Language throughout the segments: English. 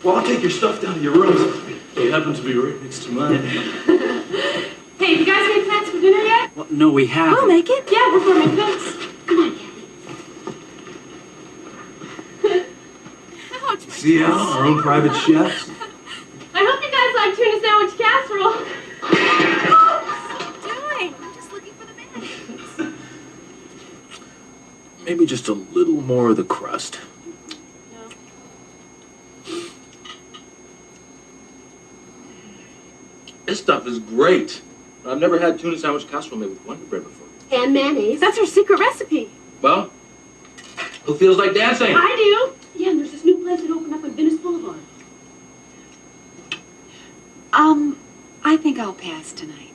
Well, I'll take your stuff down to your rooms. They happen to be right next to mine. Hey, you guys made plans for dinner yet? Well, no, we haven't. I'll make it. Yeah, we're forming cooks. Come on, Kathy. See, Al, our own private chefs. I hope you guys like tuna sandwich casserole. What are you doing? I'm just looking for the mayonnaise. Maybe just a little more of the crust. This stuff is great. I've never had tuna sandwich casserole made with Wonder Bread before. And mayonnaise. That's our secret recipe. Well, who feels like dancing? I do. Yeah, and there's this new place that opened up on Venice Boulevard. I think I'll pass tonight.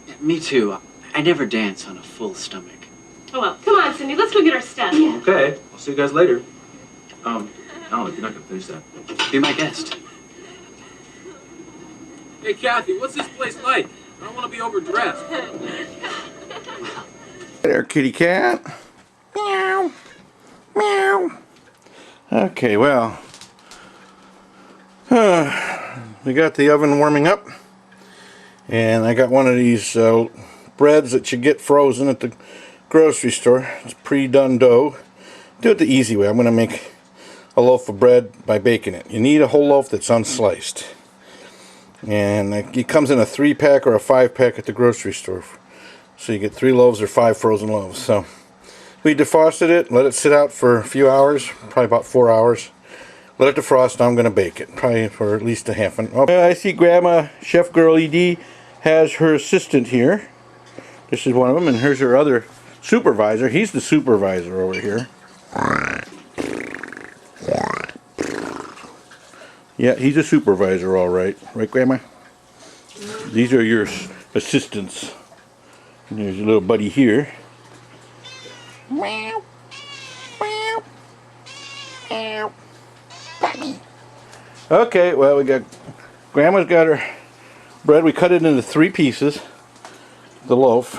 Yeah, me too. I never dance on a full stomach. Oh, well. Come on, Cindy. Let's go get our stuff. Yeah. Okay, I'll see you guys later. Alan, you're not gonna finish that. Be my guest. Hey, Kathy, what's this place like? I don't want to be overdressed. There, kitty cat. Meow. Meow. Okay, well. We got the oven warming up. And I got one of these breads that you get frozen at the grocery store. It's pre-done dough. Do it the easy way. I'm going to make a loaf of bread by baking it. You need a whole loaf that's unsliced. And it comes in a 3-pack or a 5-pack at the grocery store. So you get 3 loaves or 5 frozen loaves. So we defrosted it, let it sit out for a few hours, probably about 4 hours. Let it defrost. Now I'm going to bake it, probably for at least a half an hour. I see Grandma Chef Girl ED has her assistant here. This is one of them, and here's her other supervisor. He's the supervisor over here. Yeah, he's a supervisor, all right. Right, Grandma? These are your assistants. And there's your little buddy here. Meow. Meow. Meow. Buddy. Okay, well, we got... Grandma's got her bread. We cut it into 3 pieces. The loaf.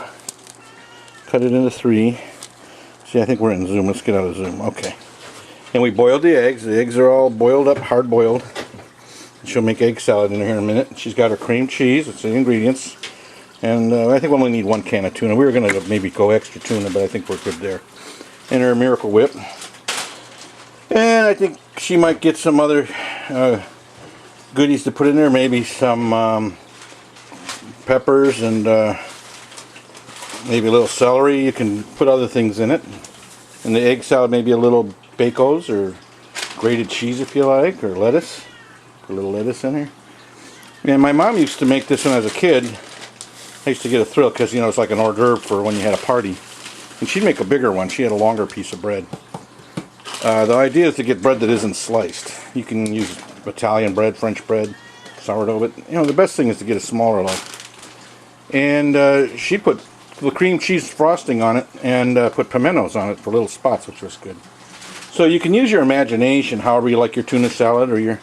Cut it into 3. See, I think we're in Zoom. Let's get out of Zoom. Okay. And we boiled the eggs. The eggs are all boiled up, hard boiled. She'll make egg salad in here in a minute. She's got her cream cheese. It's the ingredients. And I think we only need 1 can of tuna. We were going to maybe go extra tuna, but I think we're good there. And her Miracle Whip. And I think she might get some other goodies to put in there. Maybe some peppers and maybe a little celery. You can put other things in it. And the egg salad, maybe a little bacos or grated cheese if you like, or lettuce. Put a little lettuce in here. And my mom used to make this when I was a kid. I used to get a thrill because, you know, it's like an hors d'oeuvre for when you had a party. And she'd make a bigger one. She had a longer piece of bread. The idea is to get bread that isn't sliced. You can use Italian bread, French bread, sourdough, but, you know, the best thing is to get a smaller loaf. And she put the cream cheese frosting on it and put pimentos on it for little spots, which was good. So you can use your imagination however you like your tuna salad or your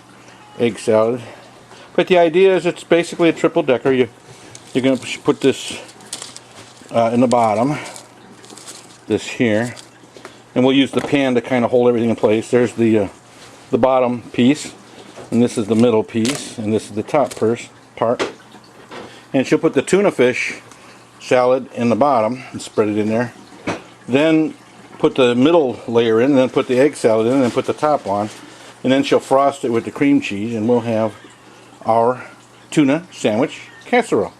egg salad. But the idea is it's basically a triple decker. You're going to put this in the bottom, this here, and we'll use the pan to kind of hold everything in place. There's the bottom piece, and this is the middle piece, and this is the top part. And she'll put the tuna fish salad in the bottom and spread it in there. Then put the middle layer in, and then put the egg salad in, and then put the top on. And then she'll frost it with the cream cheese, and we'll have our tuna sandwich casserole.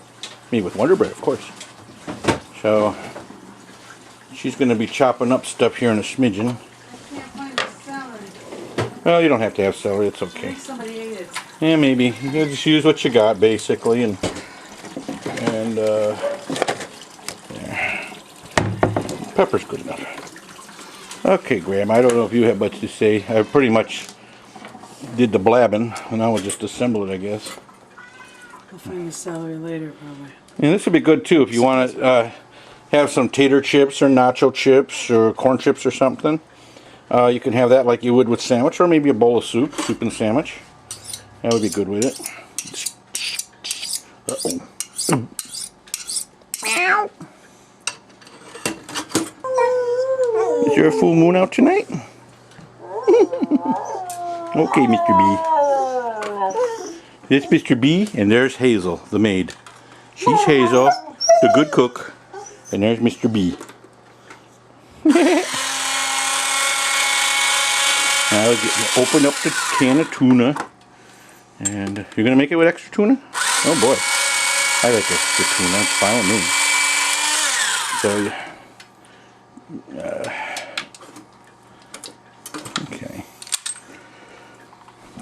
Made with Wonder Bread, of course. So, she's going to be chopping up stuff here in a smidgen. I can't find the celery. Well, you don't have to have celery, it's okay. Maybe somebody ate it. Yeah, maybe. You just use what you got, basically, and yeah. Pepper's good enough. Okay, Graham, I don't know if you have much to say. I pretty much did the blabbing, and now we'll just assemble it, I guess. We'll find the celery later, probably. And this would be good too if you want to have some tater chips or nacho chips or corn chips or something. You can have that like you would with sandwich, or maybe a bowl of soup and sandwich. That would be good with it. Uh-oh. Meow. Is there a full moon out tonight? Okay, Mr. B. It's Mr. B, and there's Hazel, the maid. She's Hazel, the good cook, and there's Mr. B. Now open up the can of tuna, and you're gonna make it with extra tuna? Oh boy, I like extra tuna. It's fine with me. So, okay,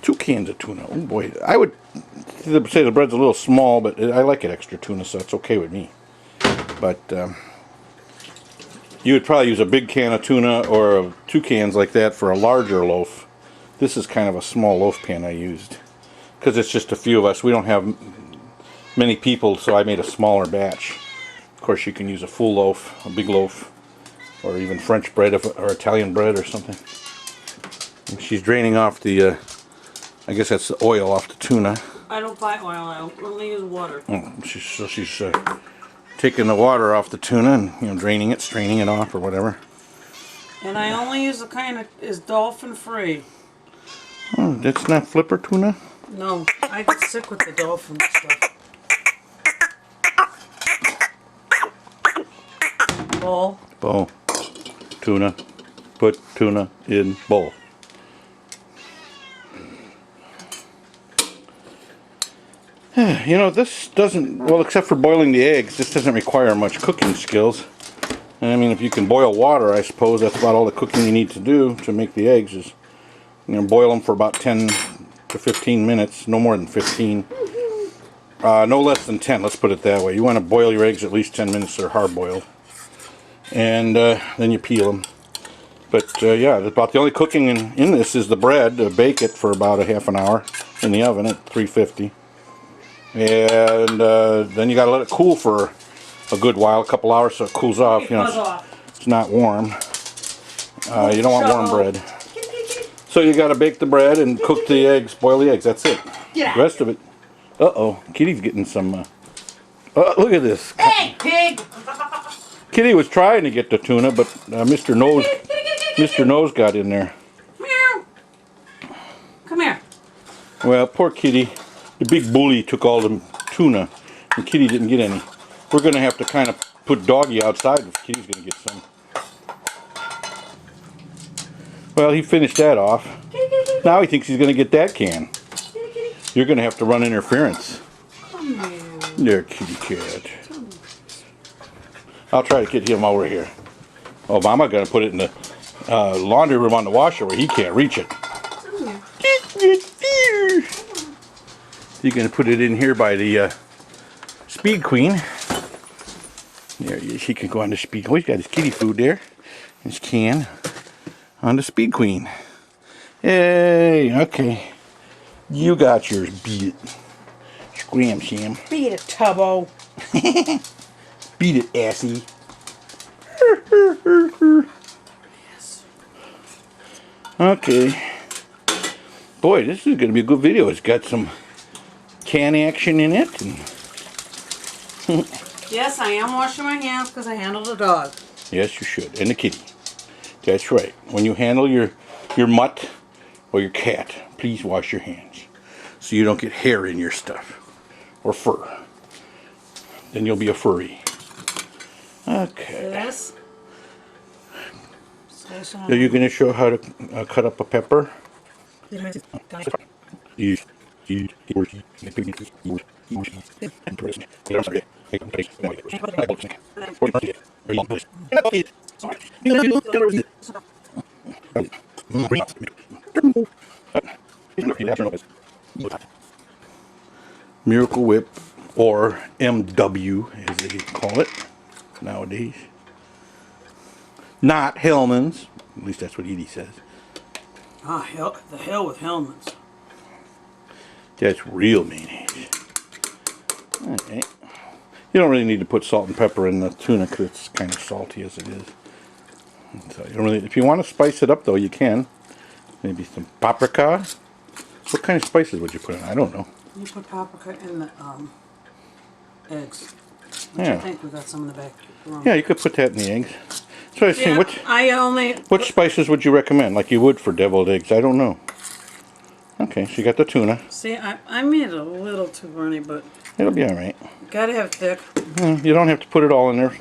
2 cans of tuna. Oh boy, I would say the bread's a little small, but I like it extra tuna, so it's okay with me. But you would probably use a big can of tuna or 2 cans like that for a larger loaf. This is kind of a small loaf pan I used because it's just a few of us. We don't have many people, so I made a smaller batch. Of course, you can use a full loaf, a big loaf, or even French bread or Italian bread or something. And she's draining off the, I guess that's the oil off the tuna. I don't buy oil. I only use water. Oh, she's taking the water off the tuna and draining it, straining it off, or whatever. And I only use the kind that is dolphin free. Oh, that's not flipper tuna? No, I get sick with the dolphin stuff. Bowl. Bowl. Tuna. Put tuna in bowl. You know, this doesn't, well, except for boiling the eggs, this doesn't require much cooking skills. And I mean, if you can boil water, I suppose that's about all the cooking you need to do to make the eggs is, boil them for about 10 to 15 minutes, no more than 15. No less than 10, let's put it that way. You want to boil your eggs at least 10 minutes, they're hard boiled. And then you peel them. But yeah, about the only cooking in this is the bread. Bake it for about a half an hour in the oven at 350. And then you got to let it cool for a good while, a couple hours, so it cools off. It's not warm. You don't want warm bread. So you got to bake the bread and cook the eggs, boil the eggs. That's it. The rest of it. Uh-oh, Kitty's getting some. Look at this. Hey, pig! Kitty was trying to get the tuna, but Mr. Nose got in there. Meow. Come here. Well, poor Kitty. The big bully took all the tuna, and Kitty didn't get any. We're going to have to kind of put Doggy outside if Kitty's going to get some. Well, he finished that off. Now he thinks he's going to get that can. You're going to have to run interference. There, kitty cat. I'll try to get him over here. Oh, Mama going to put it in the laundry room on the washer where he can't reach it. You're going to put it in here by the Speed Queen. There, she can go on the Speed. Oh, he's got his kitty food there. His can on the Speed Queen. Hey, okay. You got yours. Beat it. Scram, Sam. Beat it, Tubbo. Beat it, assy. Yes. Okay. Boy, this is going to be a good video. It's got some can action in it. And Yes, I am washing my hands because I handle the dog. yes, you should. And the kitty. That's right. When you handle your mutt or your cat, please wash your hands so you don't get hair in your stuff or fur. Then you'll be a furry. Okay. Yes. Are you going to show how to cut up a pepper? Miracle Whip, or MW as they call it nowadays. Not Hellman's. At least that's what Edie says. Ah, the hell with Hellman's. That's real mayonnaise. Okay. You don't really need to put salt and pepper in the tuna because it's kind of salty as it is. So you don't really, if you want to spice it up though, you can. Maybe some paprika. What kind of spices would you put in? I don't know. You put paprika in the eggs. Yeah. I think we got some in the back room. Yeah, you could put that in the eggs. So I was saying, I only... what spices would you recommend? Like you would for deviled eggs? I don't know. Okay, so you got the tuna. See, I made it a little too runny, but It'll be all right. gotta have thick. You don't have to put it all in there.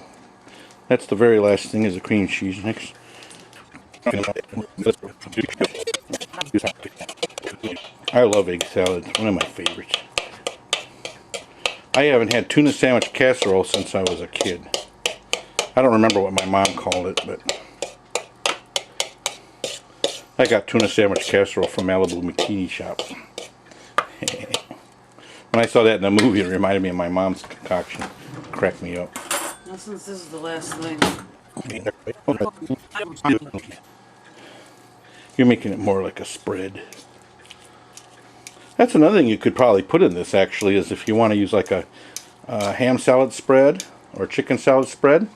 That's the very last thing is the cream cheese. Next. I love egg salad. One of my favorites. I haven't had tuna sandwich casserole since I was a kid. I don't remember what my mom called it, but I got tuna sandwich casserole from Malibu Bikini Shop. When I saw that in the movie, it reminded me of my mom's concoction. It cracked me up. Now, since this is the last thing. You're making it more like a spread. That's another thing you could probably put in this, actually, is if you want to use like a ham salad spread or chicken salad spread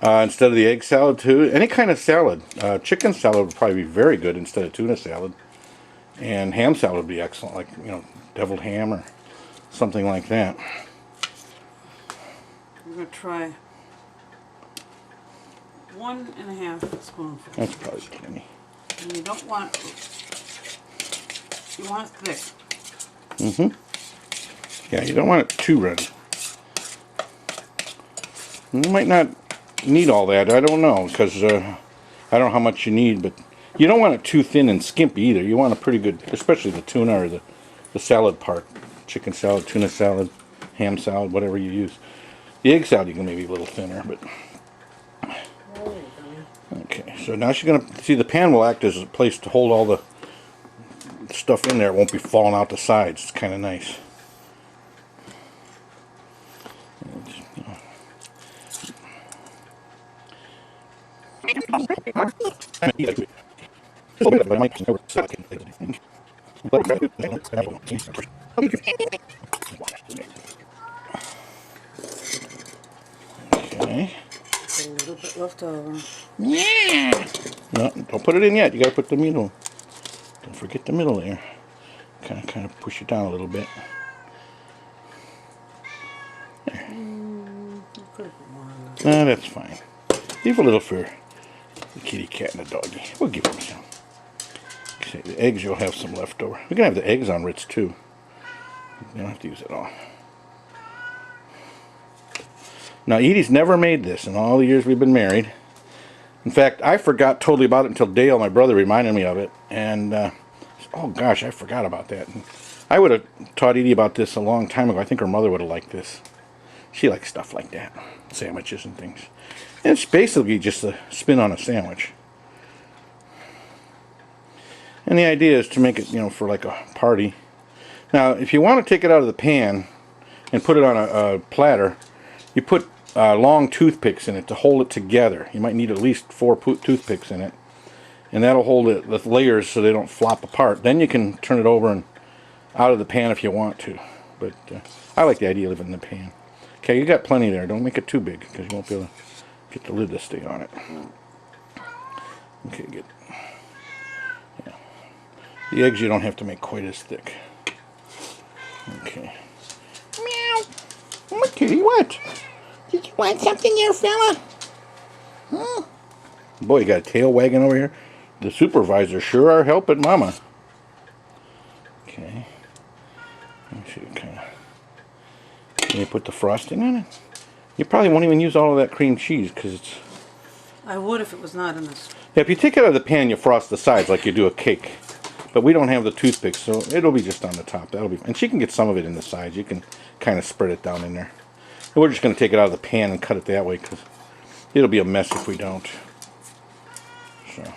instead of the egg salad too. Any kind of salad. Chicken salad would probably be very good instead of tuna salad. And ham salad would be excellent, like, you know, deviled ham or something like that. I'm gonna try 1.5 spoonfuls. That's probably plenty. And you don't want, you want it thick. Yeah, you don't want it too runny. You might not need all that. I don't know, because I don't know how much you need, but you don't want it too thin and skimpy either. You want a pretty good, especially the tuna or the salad part. Chicken salad, tuna salad, ham salad, whatever you use. The egg salad you can maybe a little thinner, but... Okay, so now she's going to... See, the pan will act as a place to hold all the stuff in there. It won't be falling out the sides. It's kind of nice. Okay. A little bit left over. Yeah. No, don't put it in yet. You got to put the middle. Don't forget the middle there. Kind of push it down a little bit. There. That's fine. Leave a little for the kitty cat and the doggy. We'll give them some. Okay, the eggs, you'll have some left over. We can have the eggs on Ritz too. You don't have to use it all. Now, Edie's never made this in all the years we've been married. In fact, I forgot totally about it until Dale, my brother, reminded me of it. And, oh gosh, I forgot about that. And I would have taught Edie about this a long time ago. I think her mother would have liked this. She likes stuff like that. Sandwiches and things. And it's basically just a spin on a sandwich. And the idea is to make it, you know, for like a party. Now, if you want to take it out of the pan and put it on a platter, you put long toothpicks in it to hold it together. You might need at least 4 toothpicks in it. And that'll hold it, the layers so they don't flop apart. Then you can turn it over and out of the pan if you want to. But I like the idea of it in the pan. Okay, you got plenty there. Don't make it too big because you won't be able to get the lid to stay on it. Okay, good. Yeah. The eggs you don't have to make quite as thick. Okay. Meow. What, kitty, what? Did you want something there, fella? Huh? Boy, you got a tail wagging over here. The supervisor sure are helping Mama. Okay. Let me see, kind of. Can you put the frosting on it? You probably won't even use all of that cream cheese because it's... I would if it was not in this. Yeah, if you take it out of the pan, you frost the sides like you do a cake. But we don't have the toothpicks, so it'll be just on the top. That'll be, and she can get some of it in the sides. You can kind of spread it down in there. And we're just going to take it out of the pan and cut it that way because it'll be a mess if we don't. So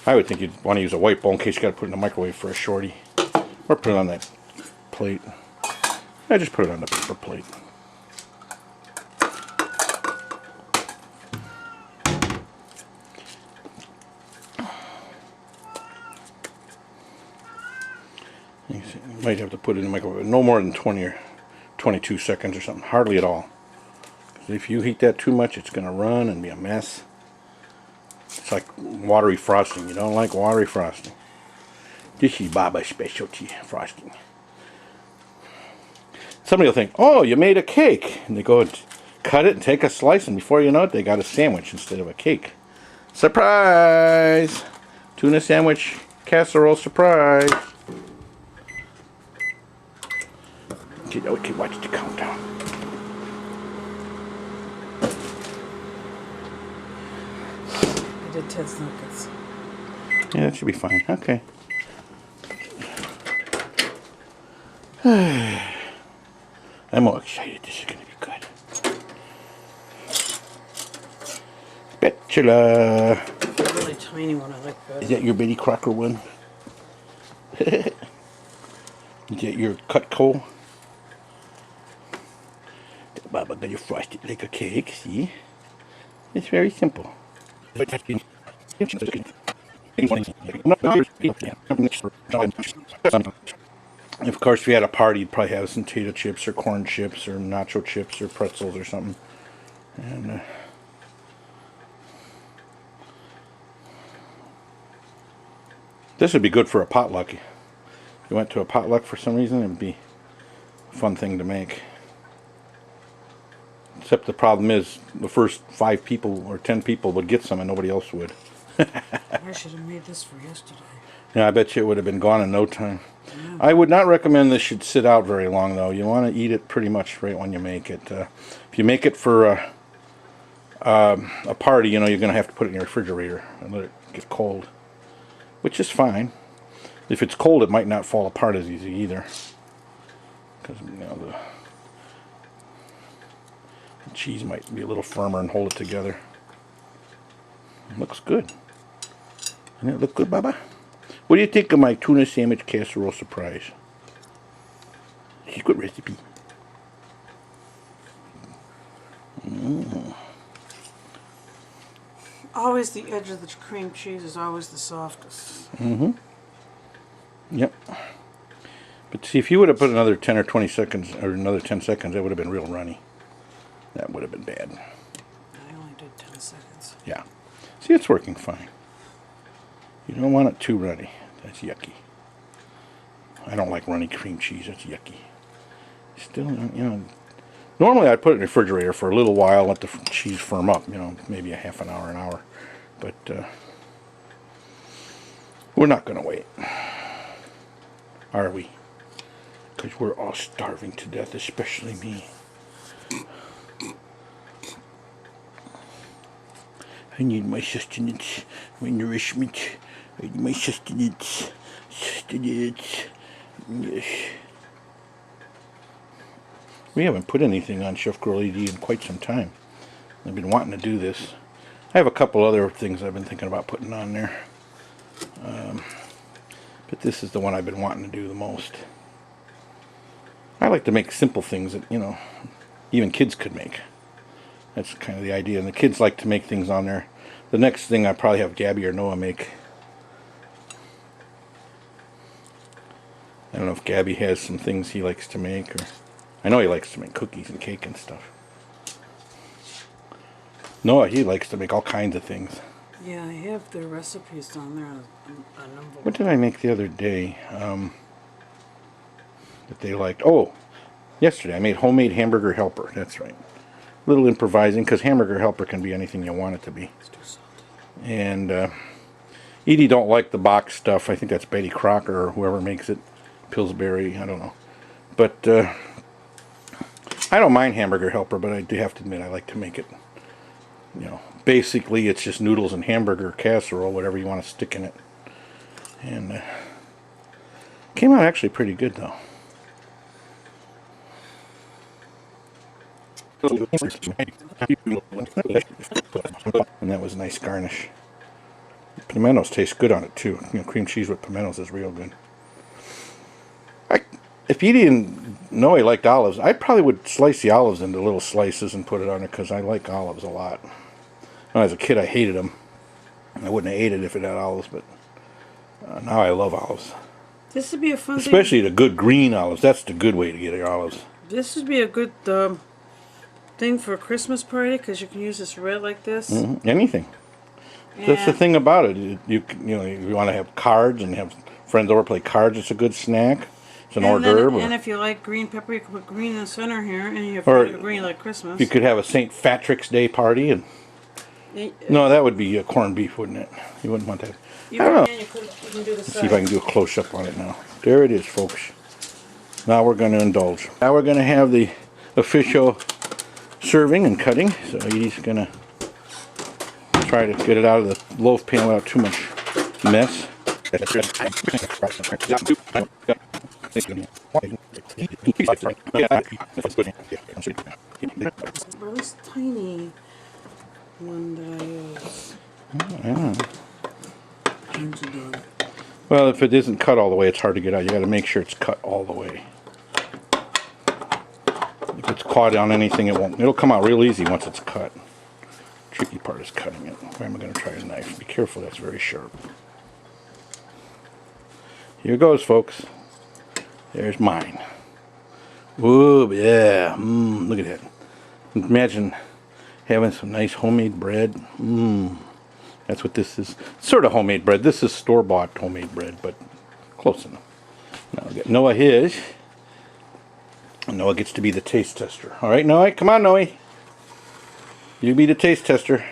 I would think you'd want to use a white bowl in case you got to put it in the microwave for a shorty. Or put it on that plate. I just put it on the paper plate. You might have to put it in the microwave no more than 20 or 22 seconds or something. Hardly at all. If you heat that too much, it's going to run and be a mess. It's like watery frosting. You don't like watery frosting. This is Baba's specialty frosting. Somebody will think, oh, you made a cake. And they go and cut it and take a slice, and before you know it, they got a sandwich instead of a cake. Surprise! Tuna sandwich Casserole surprise. Okay, watch the countdown. I did Ted's nuggets. Yeah, that should be fine. Okay. I'm all excited. This is going to be good. Spatula. The really tiny one I like better. Is that your Betty Crocker one? Is that your Cutco? Baba got you frosted like a cake, see? It's very simple. Of course, if you had a party, you'd probably have some potato chips or corn chips or nacho chips or pretzels or something. And this would be good for a potluck. If you went to a potluck for some reason, it'd be a fun thing to make. Except the problem is, the first 5 people or 10 people would get some and nobody else would. I should have made this for yesterday. Yeah, I bet you it would have been gone in no time. Yeah. I would not recommend this should sit out very long, though. You want to eat it pretty much right when you make it. If you make it for a party, you know, you're going to have to put it in your refrigerator and let it get cold, which is fine. If it's cold, it might not fall apart as easy either, because you know the cheese might be a little firmer and hold it together. It looks good. Doesn't it look good, Baba? What do you think of my tuna sandwich casserole surprise? Secret recipe. Always the edge of the cream cheese is always the softest. Yep. But see, if you would have put another 10 or 20 seconds, or another 10 seconds, that would have been real runny. That would have been bad. I only did 10 seconds. Yeah. See, it's working fine. You don't want it too runny. That's yucky. I don't like runny cream cheese. That's yucky. Still, you know, normally I'd put it in the refrigerator for a little while, let the cheese firm up, you know, maybe a half an hour. But we're not going to wait. Are we? Because we're all starving to death, especially me. I need my sustenance, my nourishment. I need my sustenance. Sustenance. Yes. We haven't put anything on Chef Girl ED in quite some time. I've been wanting to do this. I have a couple other things I've been thinking about putting on there. But this is the one I've been wanting to do the most. I like to make simple things that, you know, even kids could make. That's kind of the idea. And the kids like to make things on there. The next thing I probably have Gabby or Noah make. I don't know if Gabby has some things he likes to make, or I know he likes to make cookies and cake and stuff. Noah, he likes to make all kinds of things. Yeah, I have the recipes on there on envelope. What did I make the other day that they liked? Oh, yesterday I made homemade hamburger helper. That's right. A little improvising, because hamburger helper can be anything you want it to be. It's too salty. And Edie don't like the box stuff. I think that's Betty Crocker or whoever makes it. Pillsbury, I don't know. But I don't mind hamburger helper, but I do have to admit I like to make it. You know, basically it's just noodles and hamburger casserole, whatever you want to stick in it. And came out actually pretty good though. And that was a nice garnish. Pimentos taste good on it too. You know, cream cheese with pimentos is real good. If you didn't know he liked olives, I probably would slice the olives into little slices and put it on there, because I like olives a lot. When I was a kid, I hated them. I wouldn't have ate it if it had olives, but now I love olives. This would be a fun Especially the good green olives. That's the good way to get your olives. This would be a good thing for a Christmas party, because you can use this red like this. Anything. That's the thing about it. You know, you want to have cards and have friends over play cards. It's a good snack. It's an hors d'oeuvre. And if you like green pepper, you can put green in the center here, and you have or green like Christmas. You could have a St. Patrick's Day party and No, that would be corned beef, wouldn't it? You wouldn't want that. You I don't know. can, you can do the Let's see if I can side. do a close-up on it now. There it is, folks. Now we're going to indulge. Now we're going to have the official serving and cutting. So Edie's going to try to get it out of the loaf pan without too much mess. Really tiny one that I use. Well, if it isn't cut all the way, it's hard to get out. You got to make sure it's cut all the way. If it's caught on anything, it won't. It'll come out real easy once it's cut. Tricky part is cutting it. Where am I going to try a knife? Be careful, that's very sharp. Here goes, folks. There's mine. Whoa, yeah. Look at that. Imagine having some nice homemade bread. That's what this is. Sort of homemade bread. This is store-bought homemade bread, but close enough. Now we got Noah his. And Noah gets to be the taste tester. All right, Noah? Come on, Noah. You be the taste tester.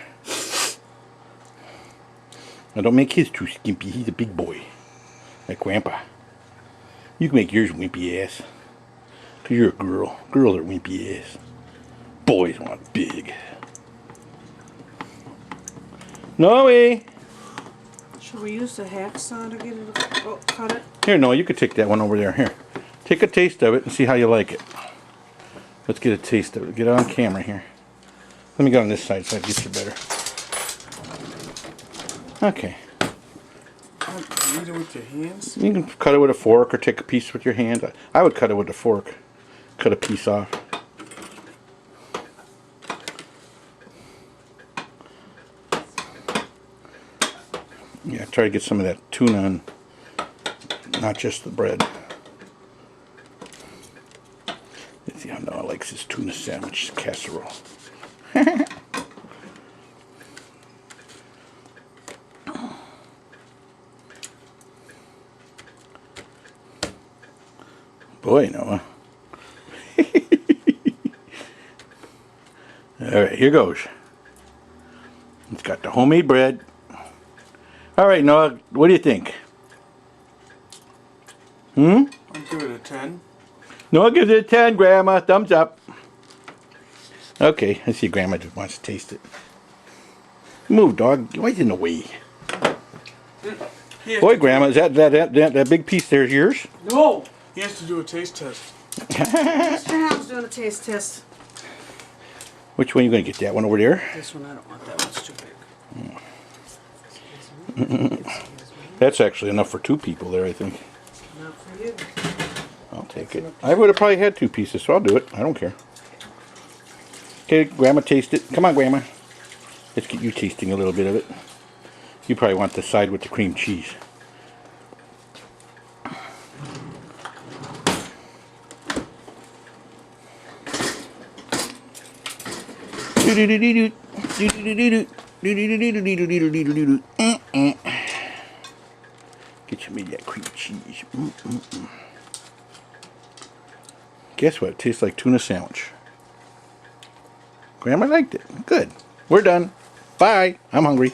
Now don't make his too skimpy. He's a big boy. Like Grandpa. You can make yours wimpy ass. Because you're a girl. Girls are wimpy ass. Boys want big. Noe! Should we use the hacksaw to get it? Oh, cut it. Here, Noah, you could take that one over there. Here. Take a taste of it and see how you like it. Let's get a taste of it. Get it on camera here. Let me go on this side so it gets you better. Okay. Eat it with your hands? You can cut it with a fork or take a piece with your hand. I would cut it with a fork. Cut a piece off. Yeah, try to get some of that tuna and not just the bread. Let's see how Noah likes his tuna sandwich casserole. Boy, Noah. Alright, here goes. It's got the homemade bread. Alright, Noah, what do you think? I'll give it a 10. Noah gives it a 10, Grandma. Thumbs up. Okay, I see Grandma just wants to taste it. Move, dog. Why in the way? Boy, Grandma, is that big piece there is yours? No! He has to do a taste test. Mr. Ham's doing a taste test. Which one are you going to get? That one over there? This one, I don't want that one. It's too big. That's actually enough for 2 people there, I think. Not for you. I'll take it. I would have probably had 2 pieces, so I'll do it. I don't care. Okay, Grandma, taste it. Come on, Grandma. Let's get you tasting a little bit of it. You probably want the side with the cream cheese. Get you made that cream cheese. Guess what? It tastes like tuna sandwich. Grandma liked it. Good. We're done. Bye. I'm hungry.